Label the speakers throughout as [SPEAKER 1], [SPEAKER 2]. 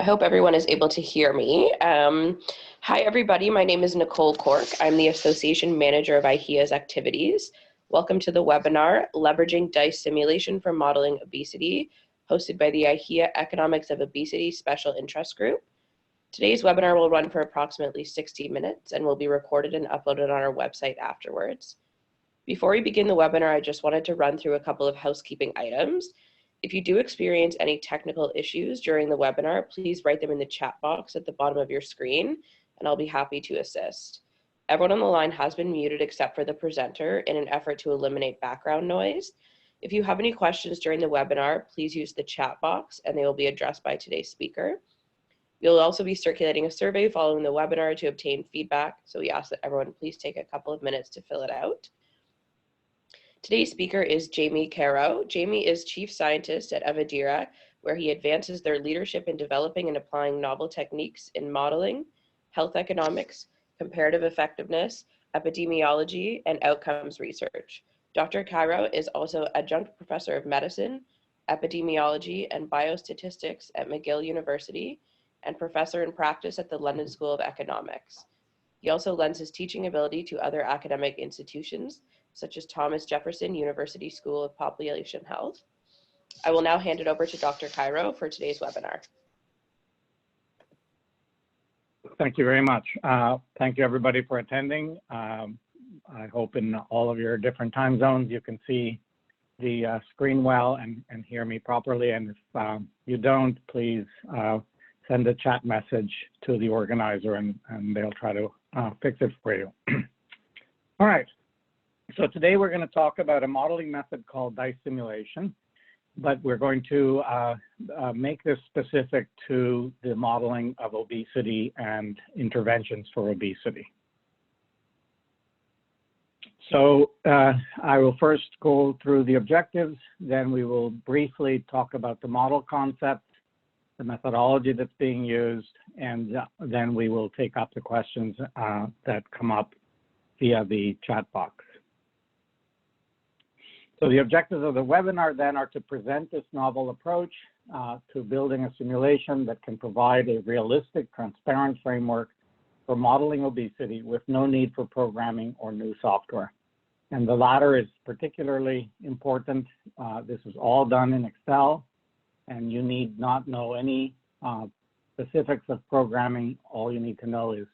[SPEAKER 1] I hope everyone is able to hear me. Hi, everybody. My name is Nicole Cork. I'm the Association Manager of iHEA's activities. Welcome to the webinar, Leveraging DICE Simulation for Modeling Obesity, hosted by the iHEA Economics of Obesity Special Interest Group. Today's webinar will run for approximately 60 minutes and will be recorded and uploaded on our website afterwards. Before we begin the webinar, I just wanted to run through a couple of housekeeping items. If you do experience any technical issues during the webinar, please write them in the chat box at the bottom of your screen, and I'll be happy to assist. Everyone on the line has been muted except for the presenter in an effort to eliminate background noise. If you have any questions during the webinar, please use the chat box and they will be addressed by today's speaker. We'll also be circulating a survey following the webinar to obtain feedback, so we ask that everyone please take a couple of minutes to fill it out. Today's speaker is Jamie Caro. Jamie is Chief Scientist at Evadera, where he advances their leadership in developing and applying novel techniques in modeling, health economics, comparative effectiveness, epidemiology, and outcomes research. Dr. Caro is also Adjunct Professor of Medicine, Epidemiology, and Biostatistics at McGill University, and Professor in Practice at the London School of Economics. He also lends his teaching ability to other academic institutions, such as Thomas Jefferson University School of Population Health. I will now hand it over to Dr. Caro for today's webinar.
[SPEAKER 2] Thank you very much. Thank you everybody for attending. I hope in all of your different time zones you can see the screen well and hear me properly. And if you don't, please send a chat message to the organizer and they'll try to fix it for you. All right. So today we're going to talk about a modeling method called DICE simulation, but we're going to make this specific to the modeling of obesity and interventions for obesity. So I will first go through the objectives, then we will briefly talk about the model concept, the methodology that's being used, and then we will take up the questions that come up via the chat box. So the objectives of the webinar then are to present this novel approach to building a simulation that can provide a realistic, transparent framework for modeling obesity with no need for programming or new software. And the latter is particularly important. This is all done in Excel, and you need not know any specifics of programming. All you need to know is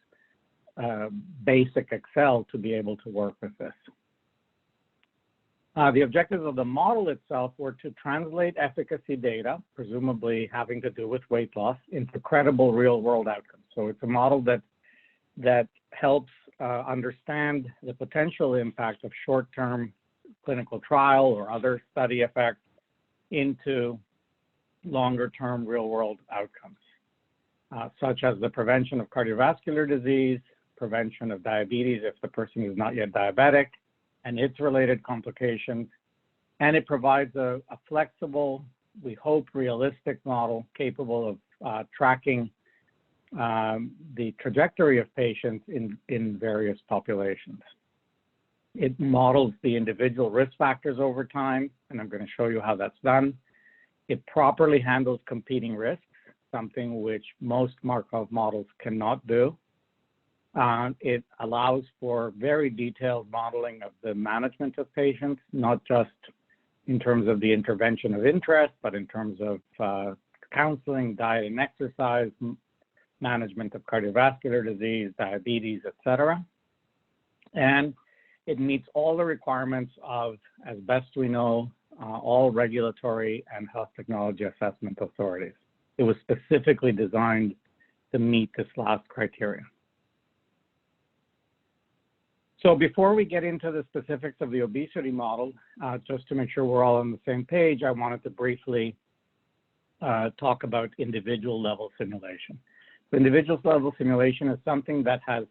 [SPEAKER 2] basic Excel to be able to work with this. The objectives of the model itself were to translate efficacy data, presumably having to do with weight loss, into credible real-world outcomes. So it's a model that helps understand the potential impact of short-term clinical trial or other study effects into longer-term real-world outcomes, such as the prevention of cardiovascular disease, prevention of diabetes if the person is not yet diabetic, and its related complications. And it provides a flexible, we hope realistic model capable of tracking the trajectory of patients in various populations. It models the individual risk factors over time, and I'm going to show you how that's done. It properly handles competing risks, something which most Markov models cannot do. It allows for very detailed modeling of the management of patients, not just in terms of the intervention of interest, but in terms of counseling, diet and exercise, management of cardiovascular disease, diabetes, etc. And it meets all the requirements of, as best we know, all regulatory and health technology assessment authorities. It was specifically designed to meet this last criteria. So before we get into the specifics of the obesity model, just to make sure we're all on the same page, I wanted to briefly talk about individual level simulation. So individual level simulation is something that has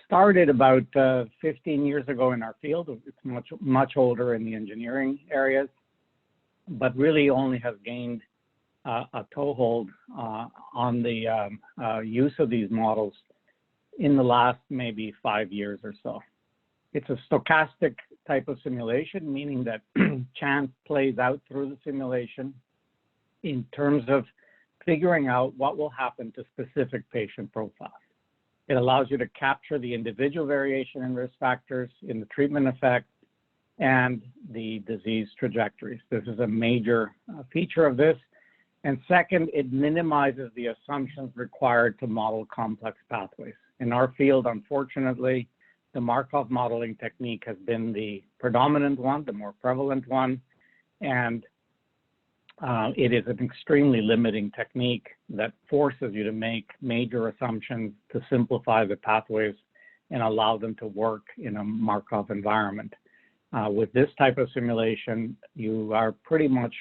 [SPEAKER 2] started about 15 years ago in our field. It's much older in the engineering areas, but really only has gained a toehold on the use of these models in the last maybe 5 years or so. It's a stochastic type of simulation, meaning that chance plays out through the simulation in terms of figuring out what will happen to specific patient profiles. It allows you to capture the individual variation in risk factors, in the treatment effect, and the disease trajectories. This is a major feature of this. And second, it minimizes the assumptions required to model complex pathways. In our field, unfortunately, the Markov modeling technique has been the predominant one, the more prevalent one, and it is an extremely limiting technique that forces you to make major assumptions to simplify the pathways and allow them to work in a Markov environment. With this type of simulation, you are pretty much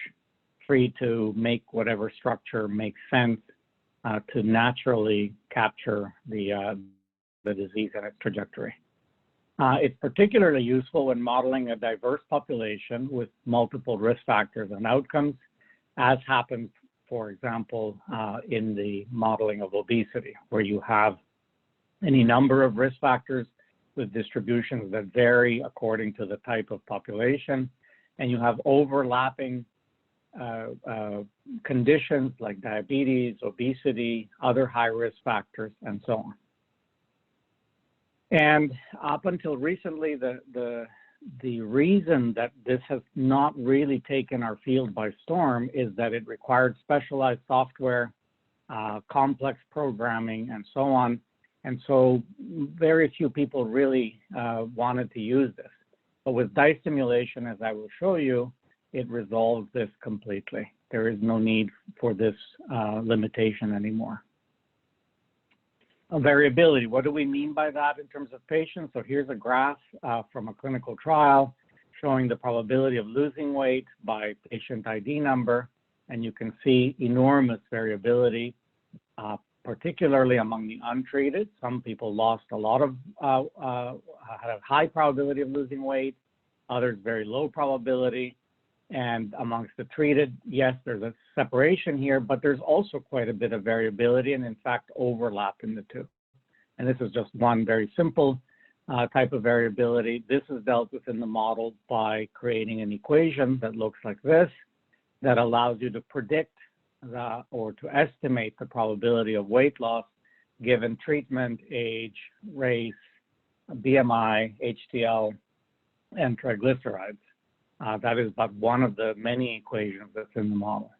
[SPEAKER 2] free to make whatever structure makes sense to naturally capture the disease and its trajectory. It's particularly useful when modeling a diverse population with multiple risk factors and outcomes, as happens, for example, in the modeling of obesity, where you have any number of risk factors with distributions that vary according to the type of population, and you have overlapping conditions like diabetes, obesity, other high-risk factors, and so on. And up until recently, the reason that this has not really taken our field by storm is that it required specialized software, complex programming, and so on. And so very few people really wanted to use this. But with dice simulation, as I will show you, it resolves this completely. There is no need for this limitation anymore. Variability, what do we mean by that in terms of patients? So here's a graph from a clinical trial showing the probability of losing weight by patient ID number, and you can see enormous variability, particularly among the untreated. Some people lost a lot of, had a high probability of losing weight, others very low probability. And amongst the treated, yes, there's a separation here, but there's also quite a bit of variability and in fact overlap in the two. And this is just one very simple type of variability. This is dealt with in the model by creating an equation that looks like this, that allows you to predict or to estimate the probability of weight loss given treatment, age, race, BMI, HDL, and triglycerides. That is but one of the many equations that's in the model.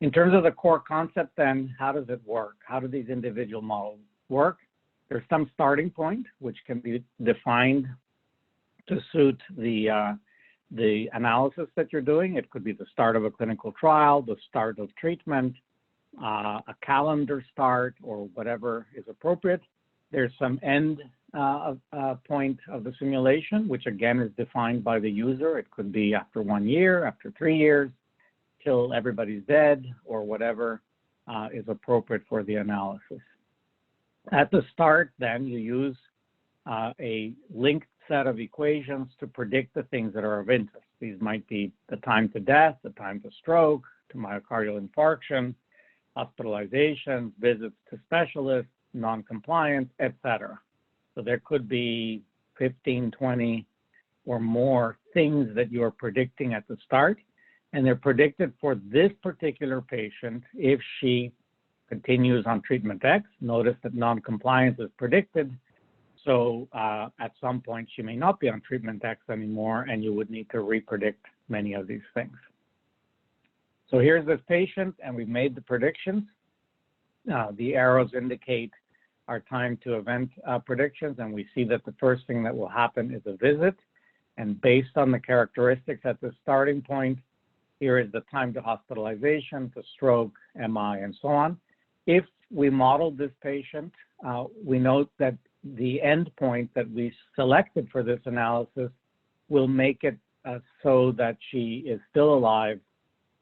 [SPEAKER 2] In terms of the core concept then, how does it work? How do these individual models work? There's some starting point, which can be defined to suit the analysis that you're doing. It could be the start of a clinical trial, the start of treatment, a calendar start, or whatever is appropriate. There's some end point of the simulation, which again is defined by the user. It could be after 1 year, after 3 years, till everybody's dead, or whatever is appropriate for the analysis. At the start, then, you use a linked set of equations to predict the things that are of interest. These might be the time to death, the time to stroke, to myocardial infarction, hospitalizations, visits to specialists, non-compliance, etc. So there could be 15, 20 or more things that you're predicting at the start, and they're predicted for this particular patient if she continues on treatment X. Notice that non-compliance is predicted, so at some point she may not be on treatment X anymore, and you would need to repredict many of these things. So here's this patient, and we've made the predictions. The arrows indicate our time to event predictions, and we see that the first thing that will happen is a visit. And based on the characteristics at the starting point, here is the time to hospitalization, to stroke, MI, and so on. If we model this patient, we note that the endpoint that we selected for this analysis will make it so that she is still alive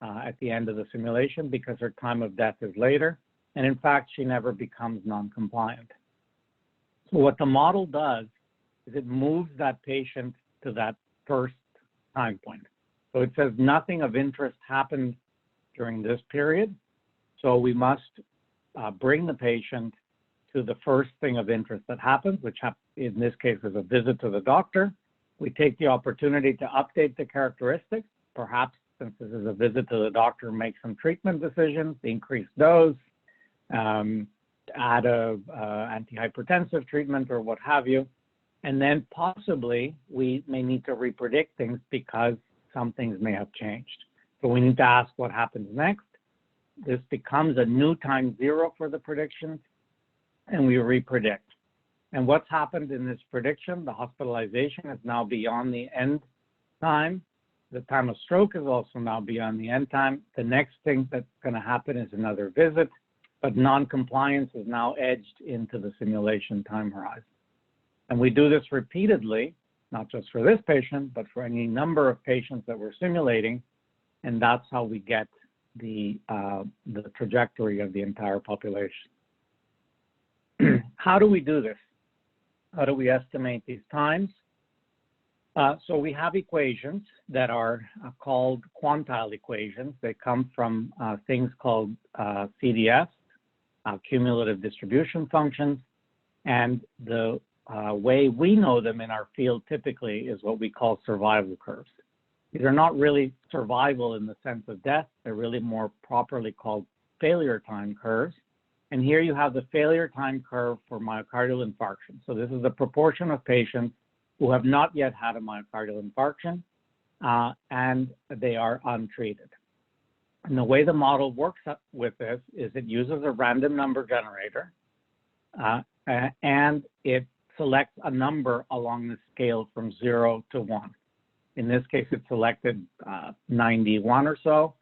[SPEAKER 2] at the end of the simulation because her time of death is later. And in fact, she never becomes non-compliant. So what the model does is it moves that patient to that first time point. So it says nothing of interest happened during this period. So we must bring the patient to the first thing of interest that happens, which in this case is a visit to the doctor. We take the opportunity to update the characteristics, perhaps since this is a visit to the doctor, make some treatment decisions, increase dose, add a antihypertensive treatment or what have you. And then possibly we may need to repredict things because some things may have changed. So we need to ask what happens next. This becomes a new time zero for the predictions, and we repredict. And what's happened in this prediction, the hospitalization is now beyond the end time. The time of stroke is also now beyond the end time. The next thing that's going to happen is another visit, but non-compliance is now edged into the simulation time horizon. And we do this repeatedly, not just for this patient, but for any number of patients that we're simulating, and that's how we get the trajectory of the entire population. How do we do this? How do we estimate these times? So we have equations that are called quantile equations. They come from things called CDFs, cumulative distribution functions, and the way we know them in our field typically is what we call survival curves. These are not really survival in the sense of death. They're really more properly called failure time curves. And here you have the failure time curve for myocardial infarction. So this is the proportion of patients who have not yet had a myocardial infarction and they are untreated. And the way the model works with this is it uses a random number generator and it selects a number along the scale from 0 to 1. In this case, it selected 91 or so,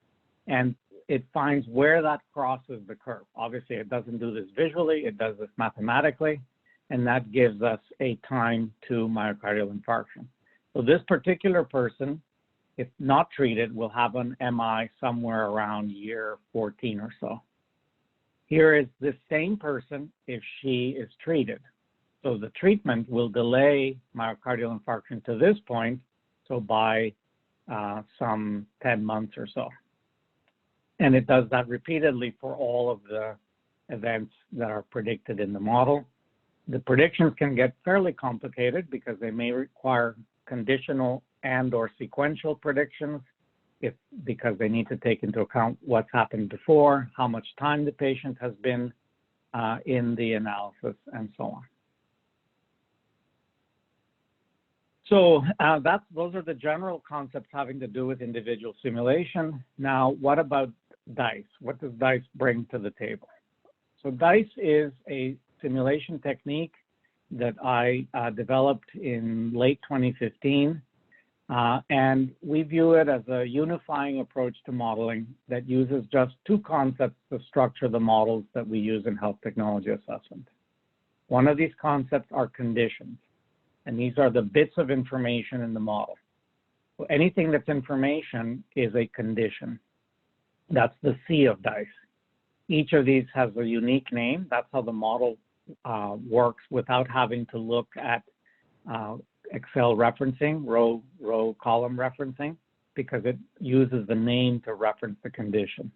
[SPEAKER 2] and it finds where that crosses the curve. Obviously, it doesn't do this visually, it does this mathematically, and that gives us a time to myocardial infarction. So this particular person, if not treated, will have an MI somewhere around year 14 or so. Here is the same person if she is treated. So the treatment will delay myocardial infarction to this point, so by some 10 months or so. And it does that repeatedly for all of the events that are predicted in the model. The predictions can get fairly complicated because they may require conditional and or sequential predictions because they need to take into account what's happened before, how much time the patient has been in the analysis, and so on. So those are the general concepts having to do with individual simulation. Now, what about DICE? What does DICE bring to the table? So DICE is a simulation technique that I developed in late 2015. And we view it as a unifying approach to modeling that uses just two concepts to structure the models that we use in health technology assessment. One of these concepts are conditions, and these are the bits of information in the model. So anything that's information is a condition. That's the C of DICE. Each of these has a unique name. That's how the model works without having to look at Excel referencing, row column referencing, because it uses the name to reference the condition.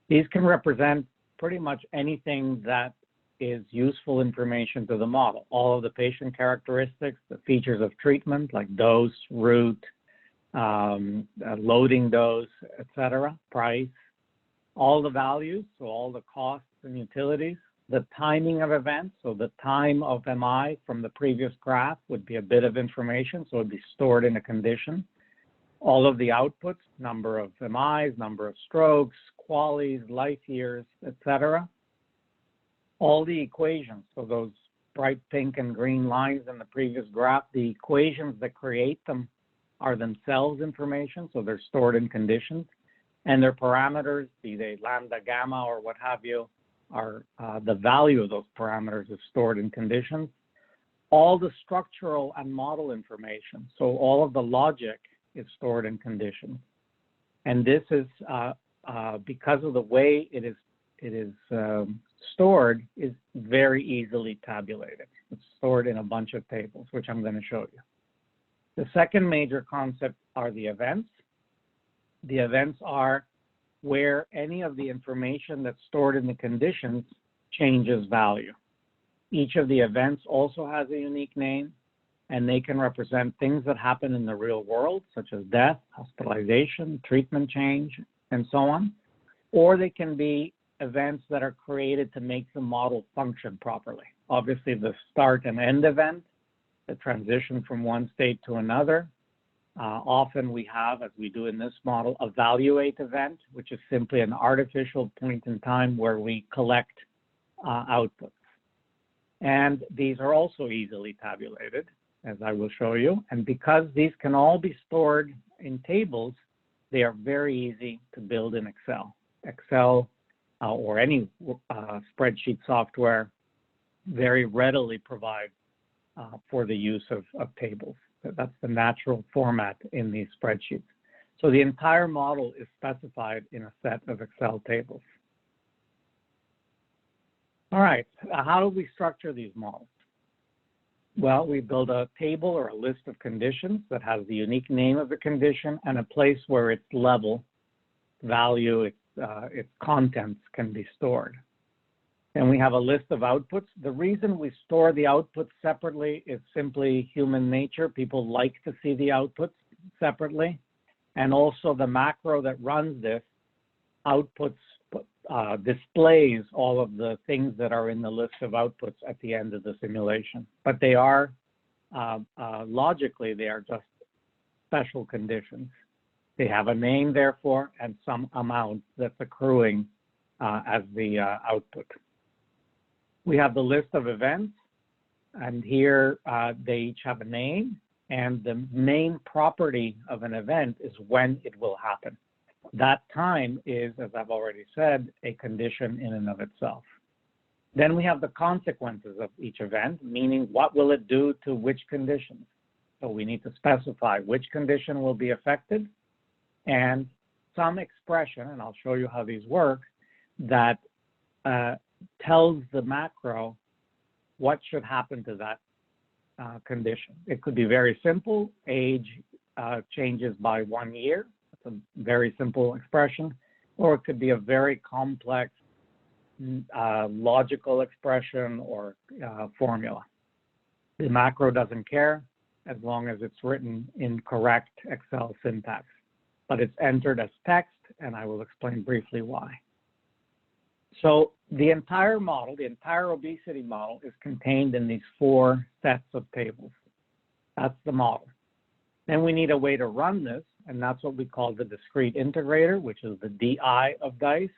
[SPEAKER 2] These can represent pretty much anything that is useful information to the model. All of the patient characteristics, the features of treatment like dose, route, loading dose, etc., price, all the values, so all the costs and utilities, the timing of events, so the time of MI from the previous graph would be a bit of information, so it would be stored in a condition. All of the outputs, number of MIs, number of strokes, QALYs, life years, etc. All the equations, so those bright pink and green lines in the previous graph, the equations that create them are themselves information, so they're stored in conditions. And their parameters, be they lambda, gamma, or what have you, are the value of those parameters is stored in conditions. All the structural and model information, so all of the logic is stored in conditions. And this is because of the way it is stored is very easily tabulated. It's stored in a bunch of tables, which I'm going to show you. The second major concept are the events. The events are where any of the information that's stored in the conditions changes value. Each of the events also has a unique name, and they can represent things that happen in the real world, such as death, hospitalization, treatment change, and so on. Or they can be events that are created to make the model function properly. Obviously, the start and end event, the transition from one state to another. Often we have, as we do in this model, evaluate event, which is simply an artificial point in time where we collect outputs. And these are also easily tabulated, as I will show you. And because these can all be stored in tables, they are very easy to build in Excel. Excel or any spreadsheet software very readily provides for the use of tables. That's the natural format in these spreadsheets. So the entire model is specified in a set of Excel tables. All right, how do we structure these models? Well, we build a table or a list of conditions that has the unique name of the condition and a place where its level, value, its contents can be stored. And we have a list of outputs. The reason we store the outputs separately is simply human nature. People like to see the outputs separately. And also the macro that runs this outputs displays all of the things that are in the list of outputs at the end of the simulation. But they are, logically, they are just special conditions. They have a name, therefore, and some amount that's accruing as the output. We have the list of events, and here they each have a name, and the main property of an event is when it will happen. That time is, as I've already said, a condition in and of itself. Then we have the consequences of each event, meaning what will it do to which conditions. So we need to specify which condition will be affected and some expression, and I'll show you how these work, that tells the macro what should happen to that condition. It could be very simple. Age changes by 1 year. It's a very simple expression. Or it could be a very complex logical expression or formula. The macro doesn't care as long as it's written in correct Excel syntax. But it's entered as text, and I will explain briefly why. So the entire model, the entire obesity model, is contained in these 4 sets of tables. That's the model. Then we need a way to run this, and that's what we call the discrete integrator, which is the DI of DICE.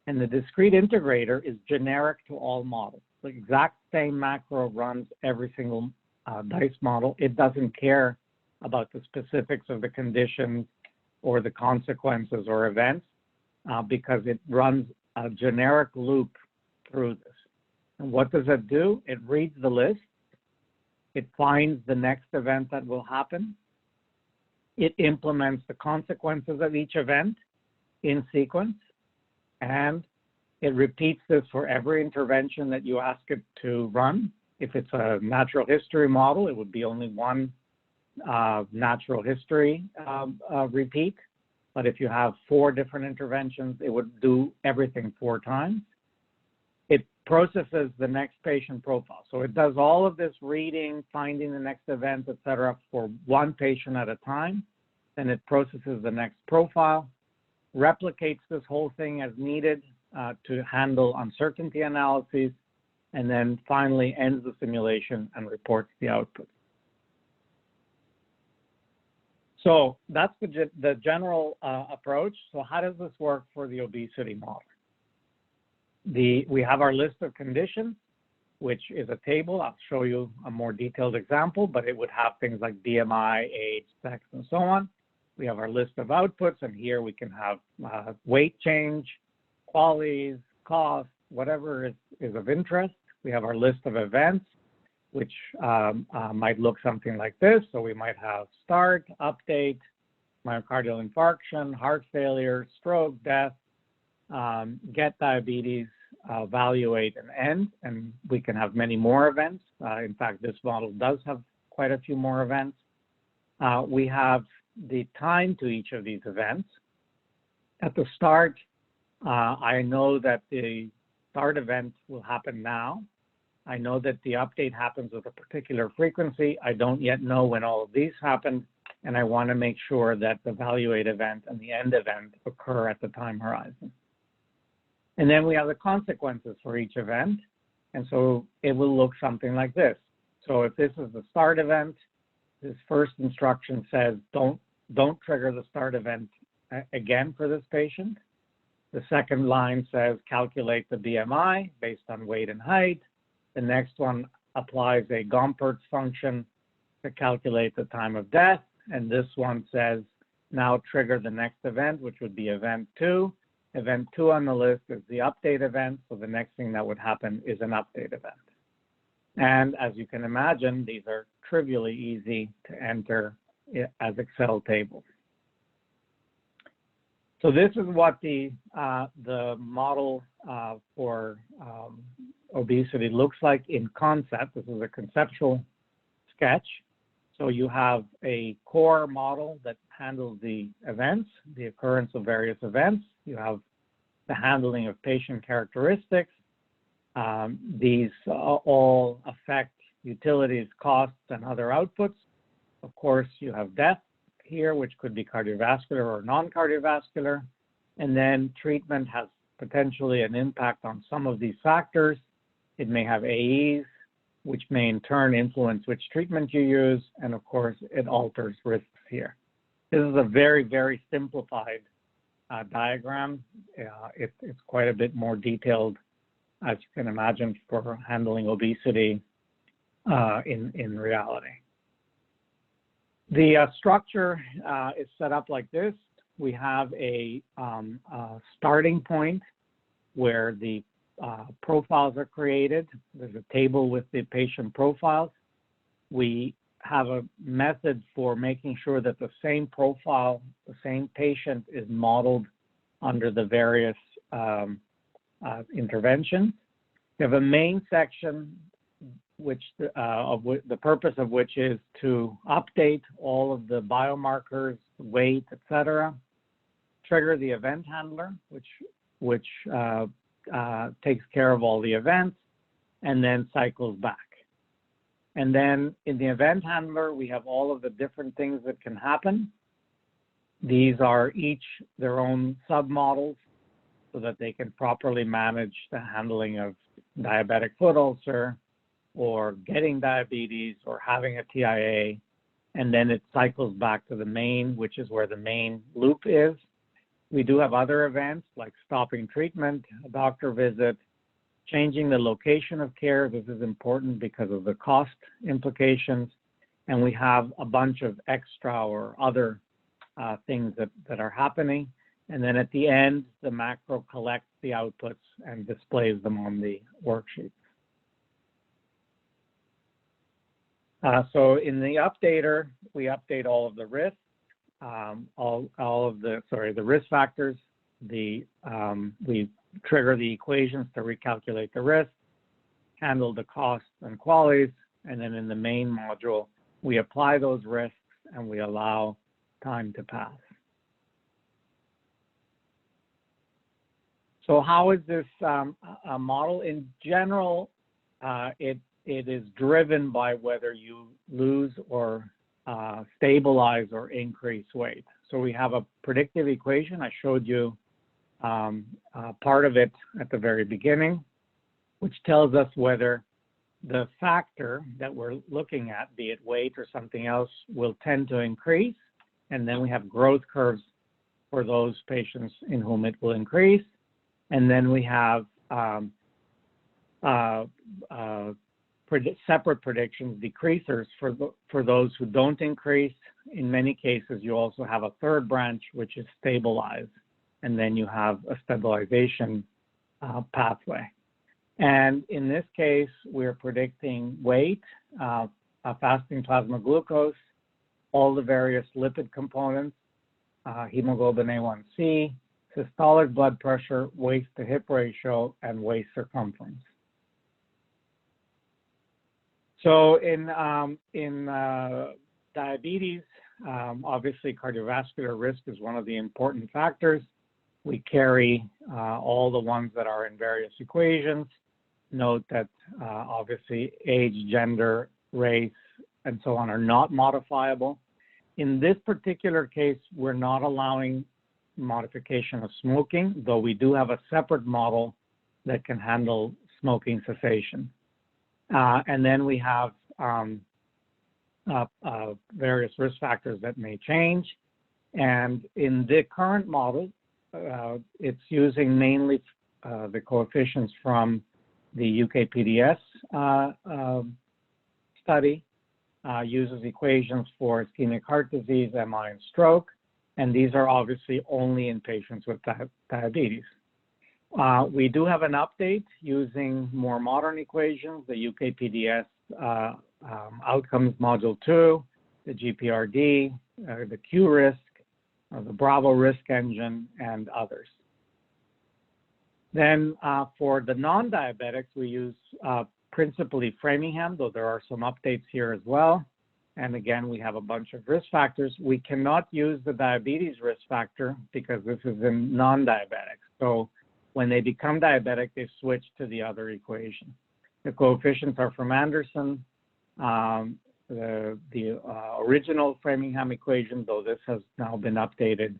[SPEAKER 2] And the discrete integrator is generic to all models. The exact same macro runs every single DICE model. It doesn't care about the specifics of the conditions or the consequences or events because it runs a generic loop through this. And what does it do? It reads the list. It finds the next event that will happen. It implements the consequences of each event in sequence. And it repeats this for every intervention that you ask it to run. If it's a natural history model, it would be only one natural history repeat. But if you have 4 different interventions, it would do everything 4 times. It processes the next patient profile. So it does all of this reading, finding the next event, et cetera, for one patient at a time. Then it processes the next profile, replicates this whole thing as needed to handle uncertainty analyses, and then finally ends the simulation and reports the output. So that's the general approach. So how does this work for the obesity model? We have our list of conditions, which is a table. I'll show you a more detailed example, but it would have things like BMI, age, sex, and so on. We have our list of outputs, and here we can have weight change, qualities, cost, whatever is of interest. We have our list of events, which might look something like this. So we might have start, update, myocardial infarction, heart failure, stroke, death, get diabetes, evaluate, and end. And we can have many more events. In fact, this model does have quite a few more events. We have the time to each of these events. At the start, I know that the start event will happen now. I know that the update happens with a particular frequency. I don't yet know when all of these happen, and I want to make sure that the evaluate event and the end event occur at the time horizon. And then we have the consequences for each event, and so it will look something like this. So if this is the start event, this first instruction says don't trigger the start event again for this patient. The second line says calculate the BMI based on weight and height. The next one applies a Gompertz function to calculate the time of death. And this one says now trigger the next event, which would be event 2. Event 2 on the list is the update event. So the next thing that would happen is an update event. And as you can imagine, these are trivially easy to enter as Excel tables. So this is what the model for obesity looks like in concept. This is a conceptual sketch. So you have a core model that handles the events, the occurrence of various events. You have the handling of patient characteristics. These all affect utilities, costs, and other outputs. Of course, you have death here, which could be cardiovascular or non-cardiovascular. And then treatment has potentially an impact on some of these factors. It may have AEs, which may in turn influence which treatment you use. And of course, it alters risks here. This is a very, very simplified diagram. It's quite a bit more detailed, as you can imagine, for handling obesity in reality. The structure is set up like this. We have a starting point where the profiles are created. There's a table with the patient profiles. We have a method for making sure that the same profile, the same patient is modeled under the various interventions. We have a main section which the purpose of which is to update all of the biomarkers, weight, etc. Trigger the event handler, which takes care of all the events, and then cycles back. And then in the event handler, we have all of the different things that can happen. These are each their own submodels so that they can properly manage the handling of diabetic foot ulcer, or getting diabetes, or having a TIA, and then it cycles back to the main, which is where the main loop is. We do have other events like stopping treatment, a doctor visit, changing the location of care. This is important because of the cost implications. And we have a bunch of extra or other things that are happening. And then at the end, the macro collects the outputs and displays them on the worksheet. So in the updater, we update all of the risks, the risk factors. We trigger the equations to recalculate the risk, handle the costs and qualities, and then in the main module, we apply those risks and we allow time to pass. So how is this a model? In general, it is driven by whether you lose or stabilize or increase weight. So we have a predictive equation. I showed you part of it at the very beginning, which tells us whether the factor that we're looking at, be it weight or something else, will tend to increase. And then we have growth curves for those patients in whom it will increase. And then we have separate predictions, decreasers for those who don't increase. In many cases, you also have a third branch, which is stabilize, and then you have a stabilization pathway. And in this case, we're predicting weight, fasting plasma glucose, all the various lipid components, hemoglobin A1C, systolic blood pressure, waist to hip ratio, and waist circumference. So in diabetes, obviously cardiovascular risk is one of the important factors. We carry all the ones that are in various equations. note that obviously age, gender, race, and so on are not modifiable. In this particular case, we're not allowing modification of smoking, though we do have a separate model that can handle smoking cessation. And then we have various risk factors that may change. And in the current model, it's using mainly the coefficients from the UKPDS study, uses equations for ischemic heart disease, MI, and stroke, and these are obviously only in patients with diabetes. We do have an update using more modern equations, the UKPDS outcomes module 2, the GPRD, the Q risk, the Bravo risk engine, and others. Then for the non-diabetics, we use principally Framingham, though there are some updates here as well. And again, we have a bunch of risk factors. We cannot use the diabetes risk factor because this is in non-diabetics. So when they become diabetic, they switch to the other equation. The coefficients are from Anderson. The original Framingham equation, though this has now been updated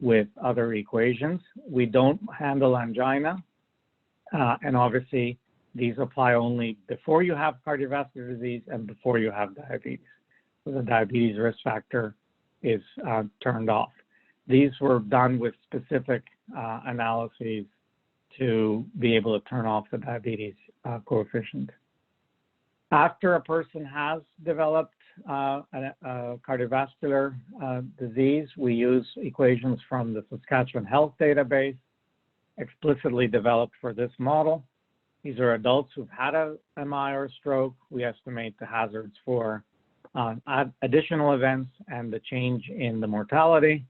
[SPEAKER 2] with other equations. We don't handle angina, and obviously these apply only before you have cardiovascular disease and before you have diabetes. So the diabetes risk factor is turned off. These were done with specific analyses to be able to turn off the diabetes coefficient. After a person has developed a cardiovascular disease, we use equations from the Saskatchewan Health Database, explicitly developed for this model. These are adults who've had a MI or a stroke. We estimate the hazards for additional events and the change in the mortality.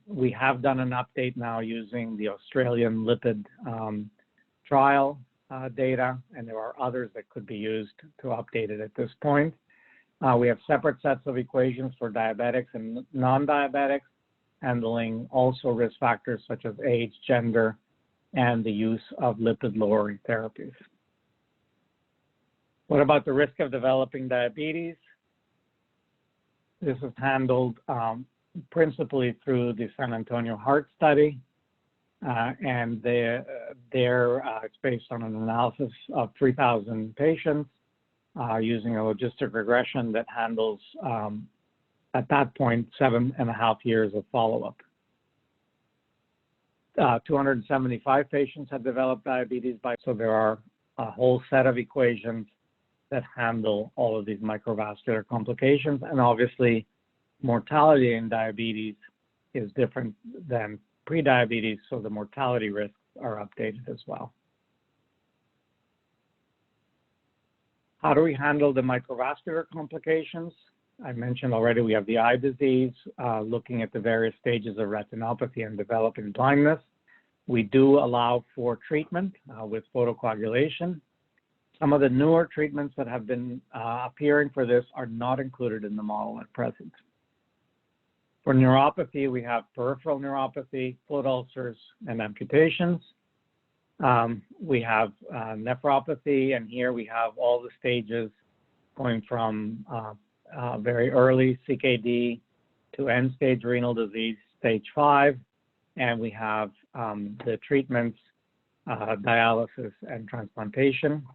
[SPEAKER 2] We have done an update now using the Australian lipid trial data, and there are others that could be used to update it at this point. We have separate sets of equations for diabetics and non-diabetics, handling also risk factors such as age, gender, and the use of lipid-lowering therapies. What about the risk of developing diabetes? This is handled principally through the San Antonio Heart Study, and it's based on an analysis of 3,000 patients using a logistic regression that handles, at that point, 7.5 years of follow-up. 275 patients had developed diabetes, so there are a whole set of equations that handle all of these microvascular complications, and obviously mortality in diabetes is different than pre-diabetes, so the mortality risks are updated as well. How do we handle the microvascular complications? I mentioned already we have the eye disease, looking at the various stages of retinopathy and developing blindness. We do allow for treatment with photocoagulation. Some of the newer treatments that have been appearing for this are not included in the model at present. For neuropathy, we have peripheral neuropathy, foot ulcers, and amputations. We have nephropathy, and here we have all the stages going from very early CKD to end-stage renal disease, stage 5, and we have the treatments, dialysis, and transplantation.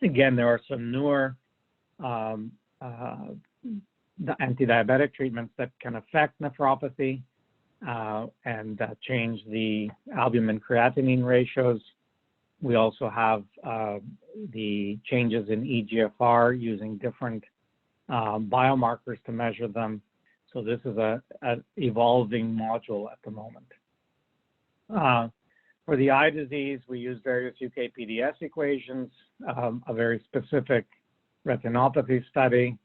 [SPEAKER 2] Again, there are some newer the anti-diabetic treatments that can affect nephropathy and change the albumin creatinine ratios. We also have the changes in eGFR using different biomarkers to measure them. So this is an evolving module at the moment. For the eye disease, we use various UKPDS equations, a very specific retinopathy study.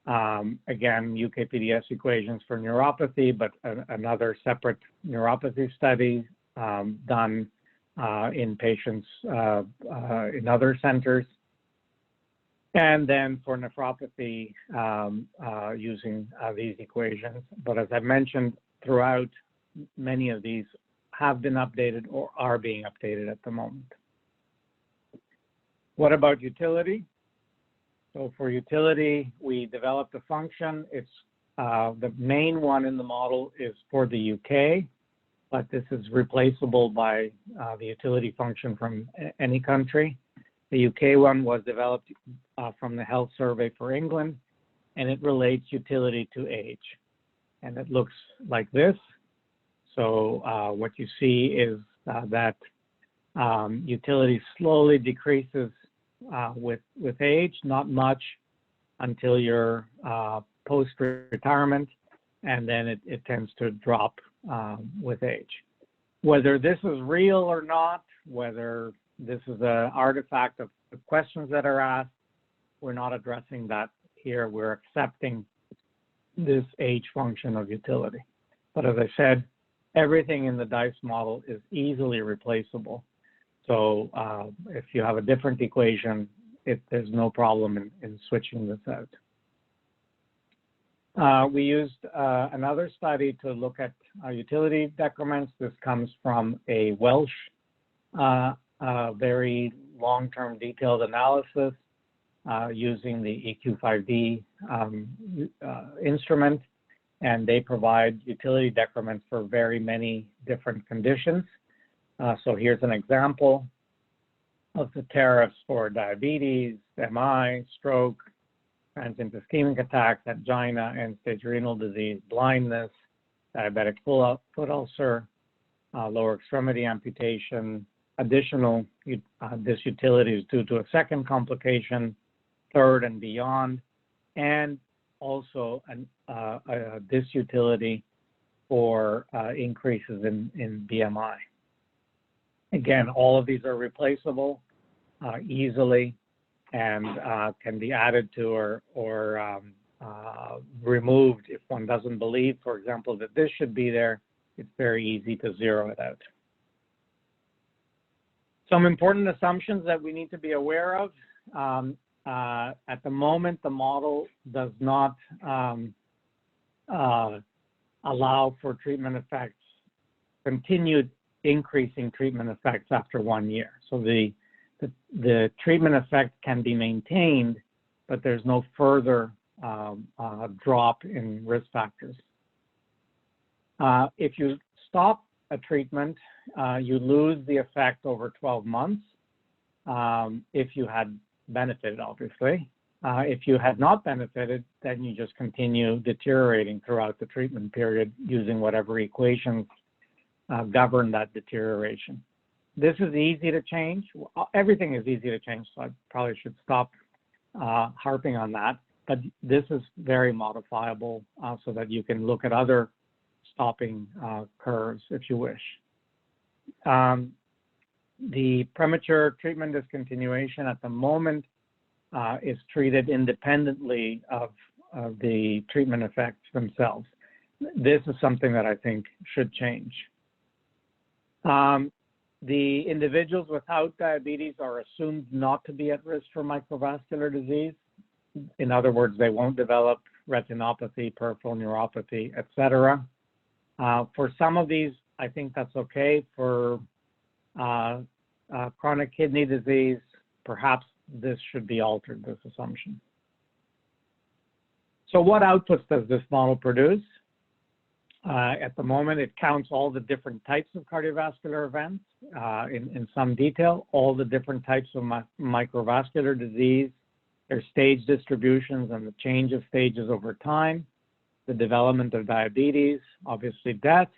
[SPEAKER 2] Again, UKPDS equations for neuropathy, but another separate neuropathy study done in patients in other centers. And then for nephropathy, using these equations. But as I mentioned throughout, many of these have been updated or are being updated at the moment. What about utility? So for utility, we developed a function. It's the main one in the model is for the UK, but this is replaceable by the utility function from any country. The UK one was developed from the Health Survey for England, and it relates utility to age. And it looks like this. So what you see is that utility slowly decreases with age, not much until you're post-retirement, and then it tends to drop with age. Whether this is real or not, whether this is an artifact of the questions that are asked, we're not addressing that here. We're accepting this age function of utility. But as I said, everything in the DICE model is easily replaceable. So if you have a different equation, there's no problem in switching this out. We used another study to look at utility decrements. This comes from a Welsh very long-term detailed analysis using the EQ5D instrument, and they provide utility decrements for very many different conditions. So here's an example of the tariffs for diabetes, MI, stroke, transient ischemic attack, angina, end-stage renal disease, blindness, diabetic foot ulcer, lower extremity amputation. Additional disutility is due to a second complication, third and beyond, and also a disutility for increases in BMI. Again, all of these are replaceable easily and can be added to or removed if one doesn't believe, for example, that this should be there. It's very easy to zero it out. Some important assumptions that we need to be aware of. At the moment, the model does not allow for treatment effects, continued increasing treatment effects after 1 year. So the treatment effect can be maintained, but there's no further drop in risk factors. If you stop a treatment, you lose the effect over 12 months if you had benefited, obviously. If you had not benefited, then you just continue deteriorating throughout the treatment period using whatever equations govern that deterioration. This is easy to change. Everything is easy to change, so I probably should stop harping on that. But this is very modifiable so that you can look at other stopping curves if you wish. The premature treatment discontinuation at the moment is treated independently of the treatment effects themselves. This is something that I think should change. The individuals without diabetes are assumed not to be at risk for microvascular disease. In other words, they won't develop retinopathy, peripheral neuropathy, etc. For some of these, I think that's okay. For chronic kidney disease, perhaps this should be altered, this assumption. So what outputs does this model produce? At the moment, it counts all the different types of cardiovascular events in some detail, all the different types of microvascular disease, their stage distributions and the change of stages over time, the development of diabetes, obviously deaths.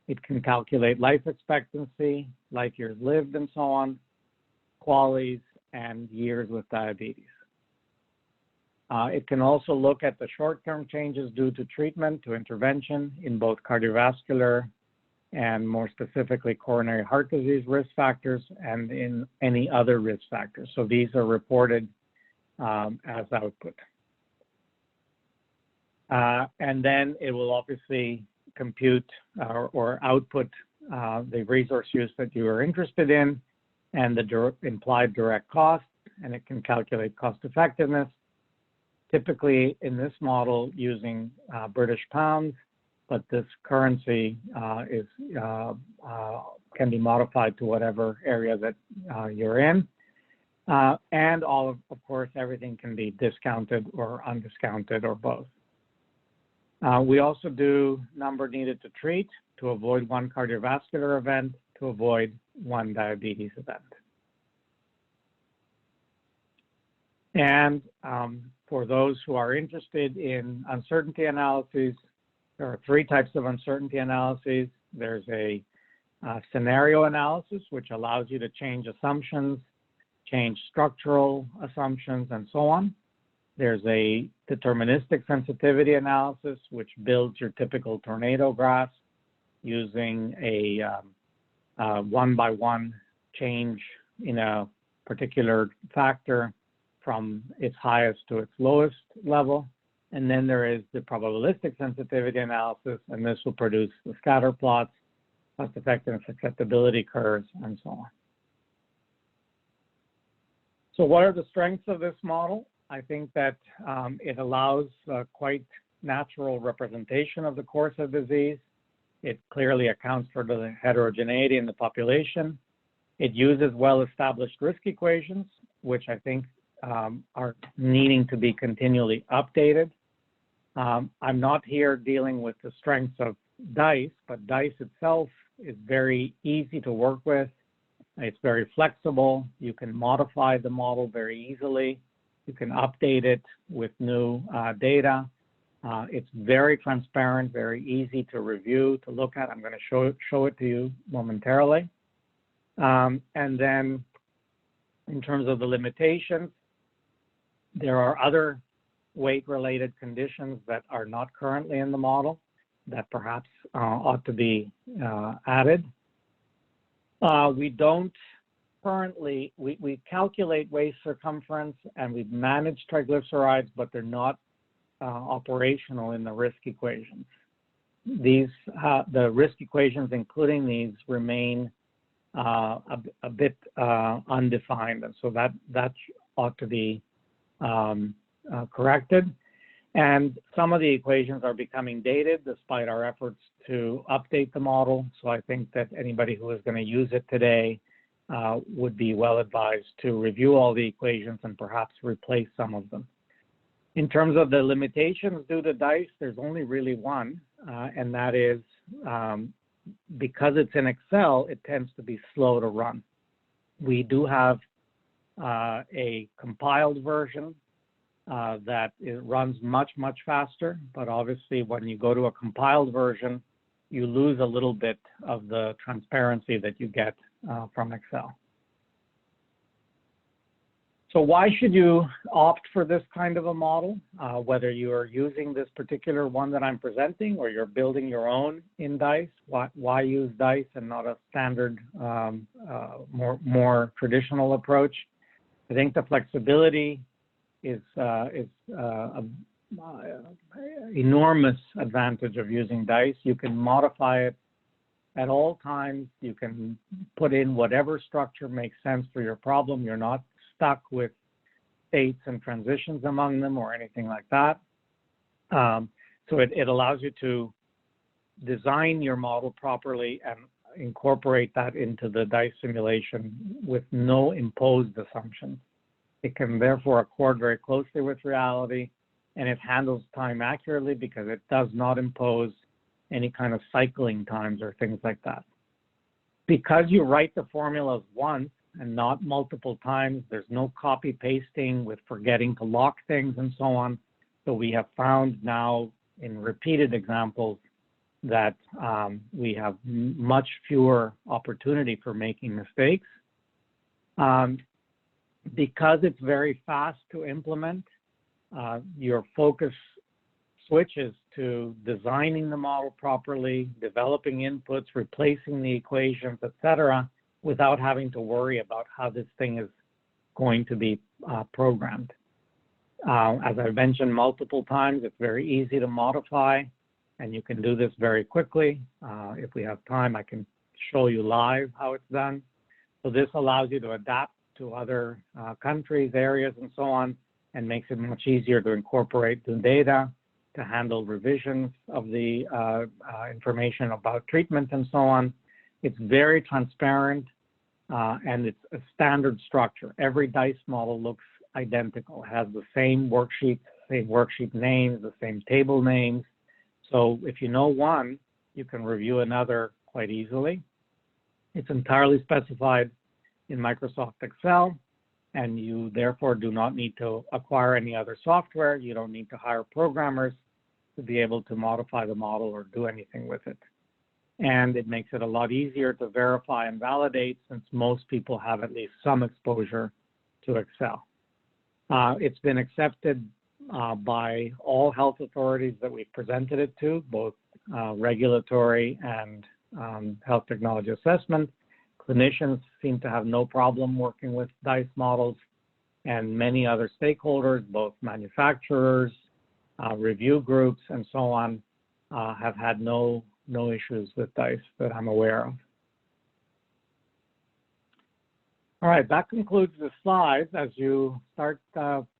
[SPEAKER 2] It can calculate life expectancy, life years lived, and so on, QALYs, and years with diabetes. It can also look at the short-term changes due to treatment, to intervention in both cardiovascular and more specifically coronary heart disease risk factors and in any other risk factors. So these are reported as output. And then it will obviously compute or output the resource use that you are interested in and the implied direct cost, and it can calculate cost effectiveness, typically in this model using British pounds, but this currency can be modified to whatever area that you're in. And of course, everything can be discounted or undiscounted or both. We also do number needed to treat to avoid one cardiovascular event, to avoid one diabetes event. And for those who are interested in uncertainty analyses, there are 3 types of uncertainty analyses. There's a scenario analysis, which allows you to change assumptions, change structural assumptions, and so on. There's a deterministic sensitivity analysis, which builds your typical tornado graph using a 1-by-1 change in a particular factor from its highest to its lowest level. And then there is the probabilistic sensitivity analysis, and this will produce the scatter plots, cost effectiveness, acceptability curves, and so on. So what are the strengths of this model? I think that it allows quite natural representation of the course of disease. It clearly accounts for the heterogeneity in the population. It uses well-established risk equations, which I think are needing to be continually updated. I'm not here dealing with the strengths of DICE, but DICE itself is very easy to work with. It's very flexible. You can modify the model very easily. You can update it with new data. It's very transparent, very easy to review, to look at. I'm going to show it to you momentarily. And then in terms of the limitations, there are other weight-related conditions that are not currently in the model that perhaps ought to be added. We don't currently, we calculate waist circumference and we manage triglycerides, but they're not operational in the risk equations. These, the risk equations, including these, remain a bit undefined, and so that ought to be corrected. And some of the equations are becoming dated despite our efforts to update the model. So I think that anybody who is going to use it today would be well advised to review all the equations and perhaps replace some of them. In terms of the limitations due to DICE, there's only really one, and that is because it's in Excel, it tends to be slow to run. We do have a compiled version that it runs much faster, but obviously when you go to a compiled version, you lose a little bit of the transparency that you get from Excel. So why should you opt for this kind of a model, whether you are using this particular one that I'm presenting or you're building your own in DICE? Why use DICE and not a standard, more traditional approach? I think the flexibility is enormous advantage of using DICE. You can modify it at all times. You can put in whatever structure makes sense for your problem. You're not stuck with states and transitions among them or anything like that. So it allows you to design your model properly and incorporate that into the DICE simulation with no imposed assumptions. It can therefore accord very closely with reality, and it handles time accurately because it does not impose any kind of cycling times or things like that. Because you write the formulas once and not multiple times, there's no copy pasting with forgetting to lock things and so on. So we have found now in repeated examples that we have much fewer opportunity for making mistakes. Because it's very fast to implement, your focus switches to designing the model properly, developing inputs, replacing the equations, etc., without having to worry about how this thing is going to be programmed. As I've mentioned multiple times, it's very easy to modify, and you can do this very quickly. If we have time, I can show you live how it's done. So this allows you to adapt to other countries, areas, and so on, and makes it much easier to incorporate the data, to handle revisions of the information about treatment and so on. It's very transparent. and it's a standard structure. Every DICE model looks identical. It has the same worksheet names, the same table names. So if you know one, you can review another quite easily. It's entirely specified in Microsoft Excel, and you therefore do not need to acquire any other software. You don't need to hire programmers to be able to modify the model or do anything with it. And it makes it a lot easier to verify and validate, since most people have at least some exposure to Excel. It's been accepted by all health authorities that we've presented it to, both regulatory and health technology assessment. Clinicians seem to have no problem working with DICE models, and many other stakeholders, both manufacturers, review groups, and so on, have had no issues with DICE that I'm aware of. All right, that concludes the slides. As you start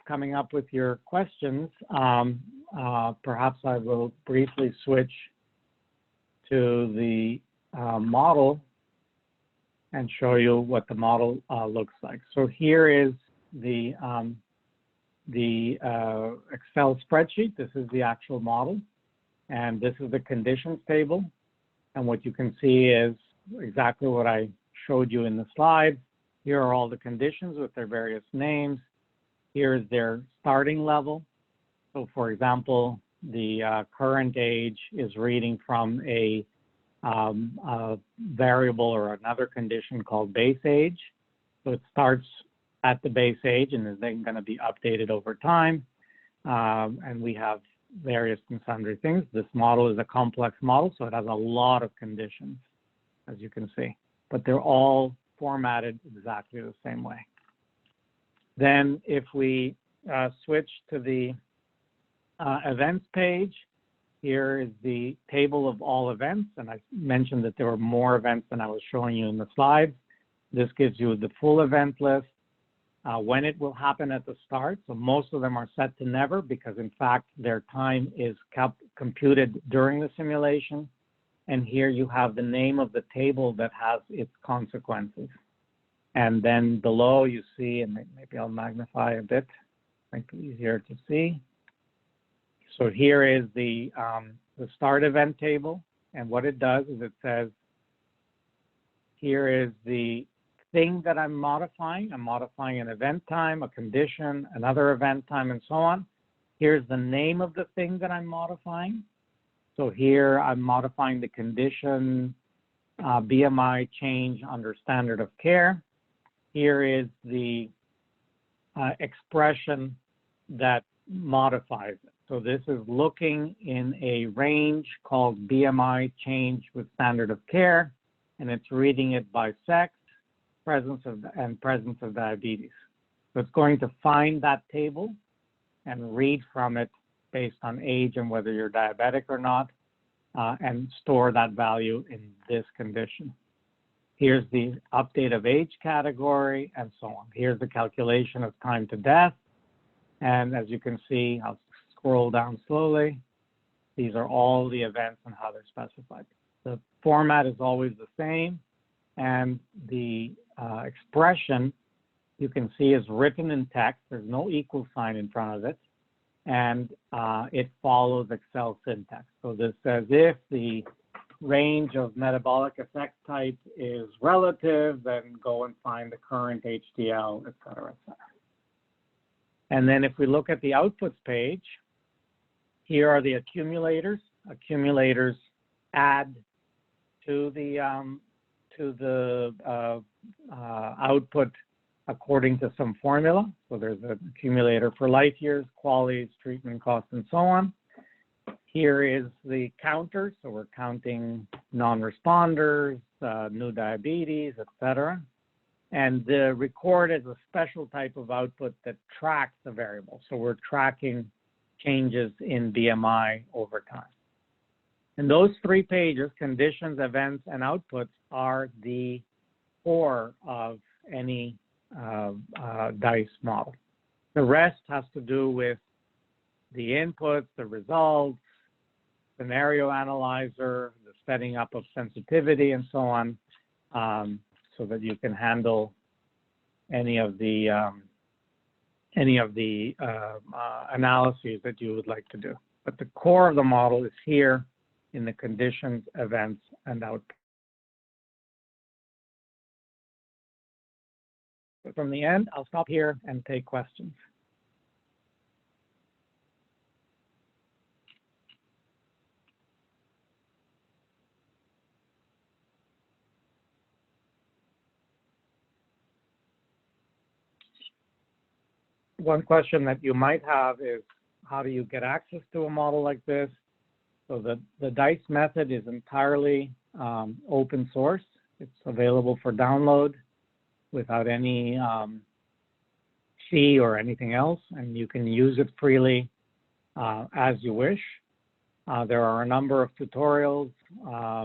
[SPEAKER 2] coming up with your questions, perhaps I will briefly switch to the model and show you what the model looks like. So here is the Excel spreadsheet. This is the actual model, and this is the conditions table. And what you can see is exactly what I showed you in the slide. Here are all the conditions with their various names. Here is their starting level. So for example, the current age is reading from a variable or another condition called base age. So it starts at the base age and is then going to be updated over time. And we have various and sundry things. This model is a complex model, so it has a lot of conditions, as you can see, but they're all formatted exactly the same way. Then if we switch to the events page, here is the table of all events, and I mentioned that there were more events than I was showing you in the slides. This gives you the full event list, when it will happen at the start. So most of them are set to never, because in fact their time is computed during the simulation. And here you have the name of the table that has its consequences. And then below you see, and maybe I'll magnify a bit, make it easier to see. So here is the start event table. And what it does is it says, here is the thing that I'm modifying. I'm modifying an event time, a condition, another event time, and so on. Here's the name of the thing that I'm modifying. So here I'm modifying the condition BMI change under standard of care. Here is the expression that modifies it. So this is looking in a range called BMI change with standard of care, and it's reading it by sex, presence of diabetes. So it's going to find that table and read from it based on age and whether you're diabetic or not, and store that value in this condition. Here's the update of age category, and so on. Here's the calculation of time to death. And as you can see, I'll scroll down slowly. These are all the events and how they're specified. The format is always the same, and the expression you can see is written in text. There's no equal sign in front of it, and it follows Excel syntax. So this says if the range of metabolic effect type is relative, then go and find the current HDL, et cetera, et cetera. And then if we look at the outputs page, here are the accumulators. Accumulators add to the output according to some formula. So there's an accumulator for life years, qualities, treatment costs, and so on. Here is the counter. So we're counting non-responders, new diabetes, et cetera. And the record is a special type of output that tracks the variable. So we're tracking changes in BMI over time. And those 3 pages, conditions, events, and outputs, are the core of any DICE model. The rest has to do with the inputs, the results, scenario analyzer, the setting up of sensitivity, and so on. so that you can handle any of the analyses that you would like to do. But the core of the model is here in the conditions, events, and outputs. From the end, I'll stop here and take questions. One question that you might have is, how do you get access to a model like this? So the DICE method is entirely open source. It's available for download without any fee or anything else, and you can use it freely as you wish. There are a number of tutorials,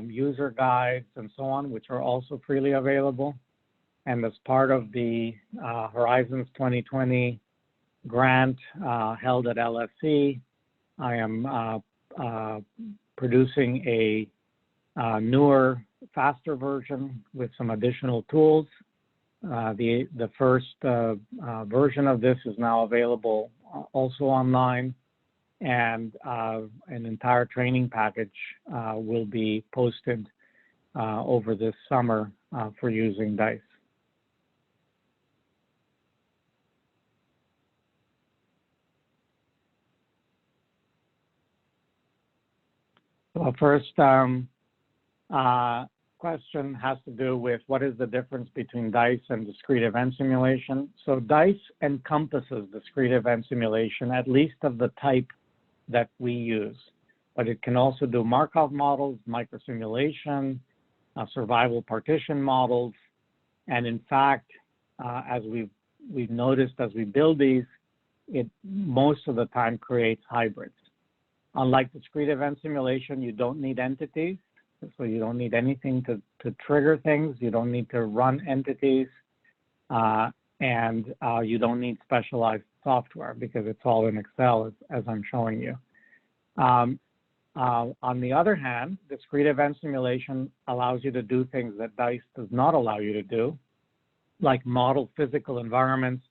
[SPEAKER 2] user guides, and so on, which are also freely available. And as part of the Horizons 2020 grant held at LSC, I am producing a newer, faster version with some additional tools. The first version of this is now available also online, and an entire training package will be posted over this summer for using DICE. So first question has to do with what is the difference between DICE and discrete event simulation. So DICE encompasses discrete event simulation, at least of the type that we use, but it can also do Markov models, microsimulation, survival partition models, and in fact, as we've noticed as we build these, it most of the time creates hybrids. Unlike discrete event simulation, you don't need entities, so you don't need anything to trigger things. You don't need to run entities, and you don't need specialized software because it's all in Excel, as I'm showing you. On the other hand, discrete event simulation allows you to do things that DICE does not allow you to do, like model physical environments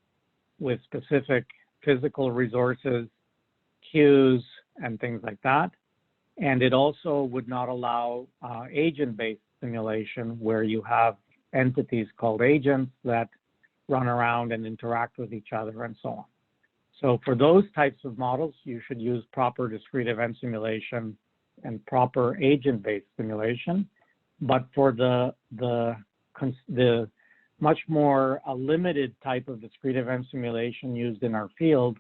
[SPEAKER 2] with specific physical resources, cues, and things like that. And it also would not allow agent-based simulation, where you have entities called agents that run around and interact with each other and so on. So for those types of models, you should use proper discrete event simulation and proper agent-based simulation. But for the much more limited type of discrete event simulation used in our field,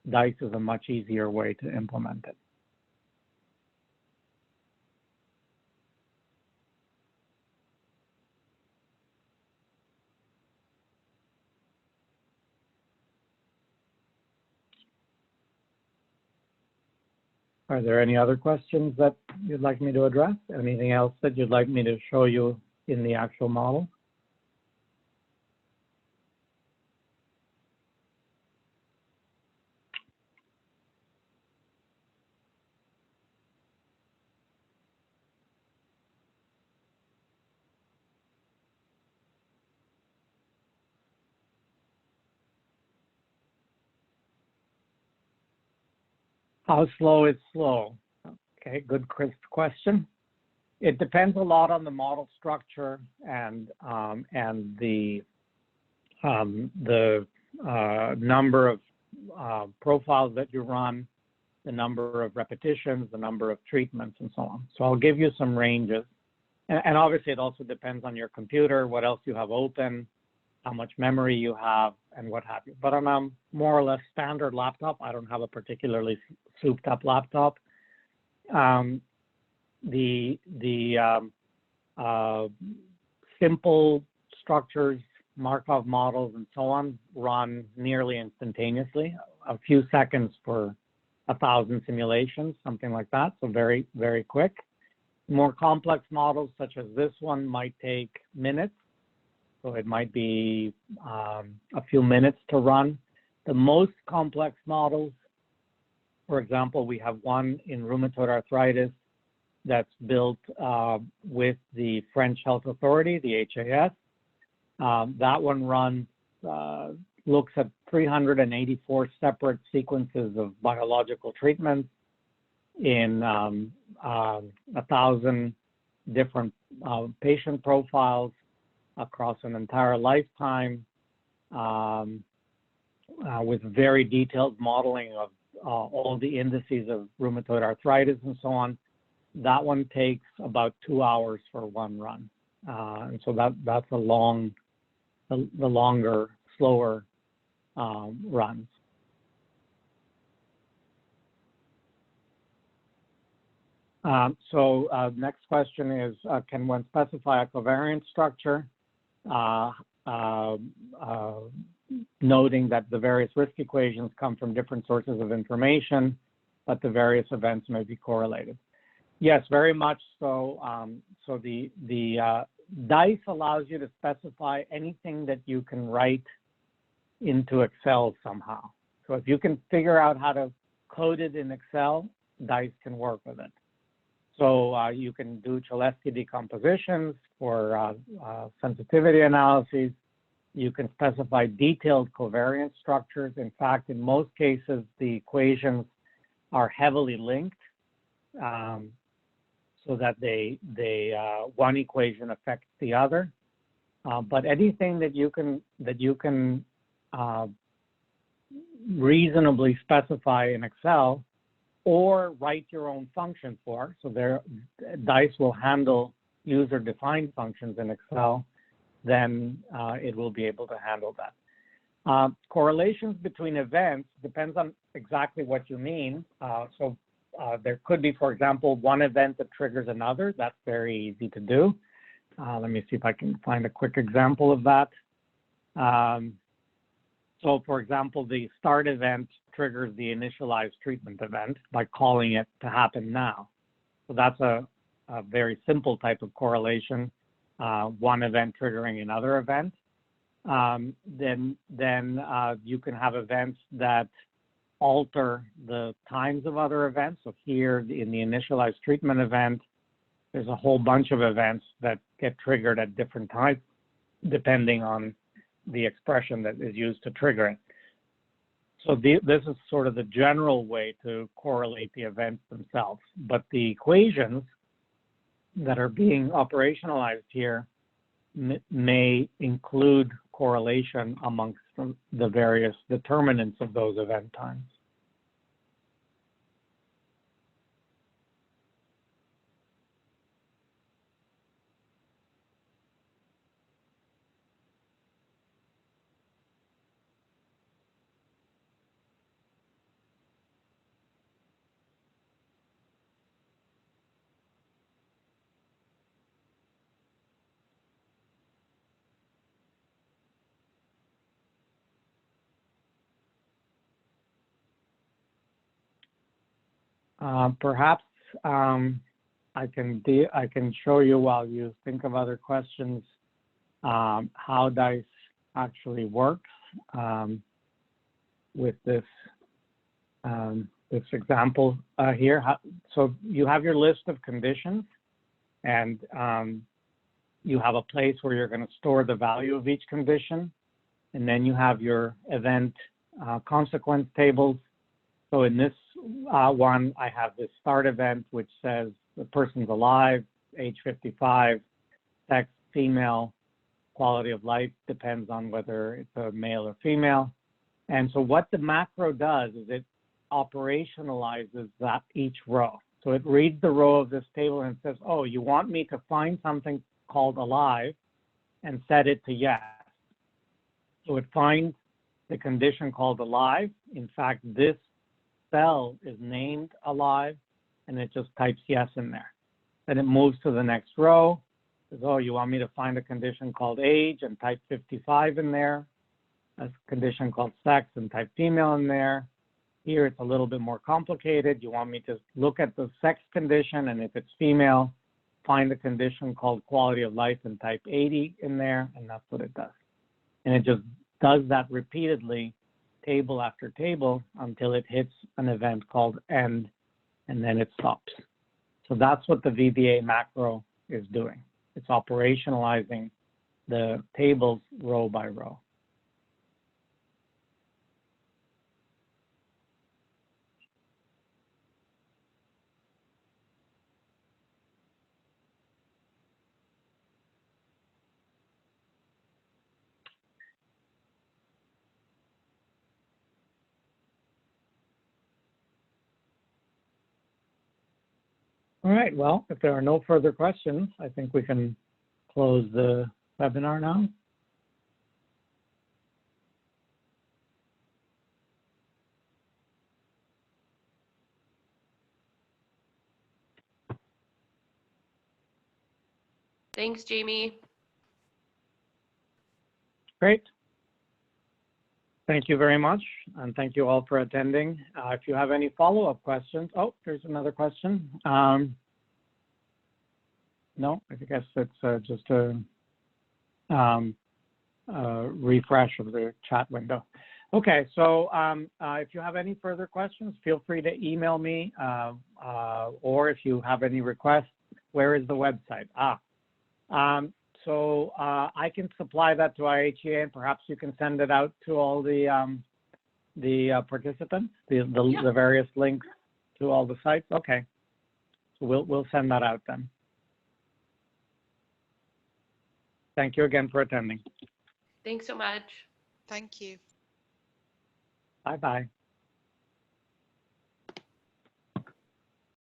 [SPEAKER 2] DICE is a much easier way to implement it. Are there any other questions that you'd like me to address? Anything else that you'd like me to show you in the actual model? How slow is slow? Okay, good question. It depends a lot on the model structure and the number of profiles that you run, the number of repetitions, the number of treatments, and so on. So I'll give you some ranges. And obviously, it also depends on your computer, what else you have open, how much memory you have, and what have you. But on a more or less standard laptop, I don't have a particularly souped up laptop. The simple structures, Markov models, and so on run nearly instantaneously, a few seconds for 1,000 simulations, something like that, so very, very quick. More complex models, such as this one, might take minutes. So it might be a few minutes to run. The most complex models, for example, we have one in rheumatoid arthritis that's built with the French Health Authority, the HAS, That one runs, looks at 384 separate sequences of biological treatments in 1,000 different patient profiles across an entire lifetime, with very detailed modeling of all the indices of rheumatoid arthritis and so on. That one takes about 2 hours for one run. And so that's the longer, slower runs. Next question is, can one specify a covariance structure, noting that the various risk equations come from different sources of information, but the various events may be correlated? Yes, very much so. So the DICE allows you to specify anything that you can write into Excel somehow. So if you can figure out how to code it in Excel, DICE can work with it. So you can do Cholesky decompositions for sensitivity analyses. You can specify detailed covariance structures. In fact, in most cases, the equations are heavily linked, so that one equation affects the other. But anything that you can reasonably specify in Excel, or write your own function for, so DICE will handle user-defined functions in Excel, then it will be able to handle that. Correlations between events depends on exactly what you mean. There could be, for example, one event that triggers another. That's very easy to do. Let me see if I can find a quick example of that. So, for example, the start event triggers the initialized treatment event by calling it to happen now. So that's a very simple type of correlation, one event triggering another event. Then you can have events that alter the times of other events. So here in the initialized treatment event, there's a whole bunch of events that get triggered at different times, depending on the expression that is used to trigger it. So this is sort of the general way to correlate the events themselves. But the equations that are being operationalized here may include correlation amongst the various determinants of those event times. Perhaps I can show you, while you think of other questions, how DICE actually works with this this example here. So you have your list of conditions, and you have a place where you're going to store the value of each condition, and then you have your event consequence tables. So in this one, I have this start event, which says the person's alive, age 55, sex female, quality of life depends on whether it's a male or female. And so what the macro does is it operationalizes that each row. So it reads the row of this table and says, oh, you want me to find something called alive and set it to yes. So it finds the condition called alive. In fact, this cell is named alive, and it just types yes in there. Then it moves to the next row. Says, oh, you want me to find a condition called age, and type 55 in there. A condition called sex, and type female in there. Here it's a little bit more complicated. You want me to look at the sex condition, and if it's female, find a condition called quality of life and type 80 in there, and that's what it does. And it just does that repeatedly, table after table, until it hits an event called end, and then it stops. So that's what the VBA macro is doing. It's operationalizing the tables row by row. All right, well, if there are no further questions, I think we can close the webinar now.
[SPEAKER 1] Thanks, Jamie.
[SPEAKER 2] Great. Thank you very much, and thank you all for attending. If you have any follow-up questions, oh, there's another question. No, I guess it's just a refresh of the chat window. Okay, so if you have any further questions, feel free to email me, or if you have any requests, where is the website? So I can supply that to iHEA, and perhaps you can send it out to all the participants, the various links to all the sites. Okay, so we'll send that out then. Thank you again for attending.
[SPEAKER 1] Thanks so much.
[SPEAKER 3] Thank you.
[SPEAKER 2] Bye-bye.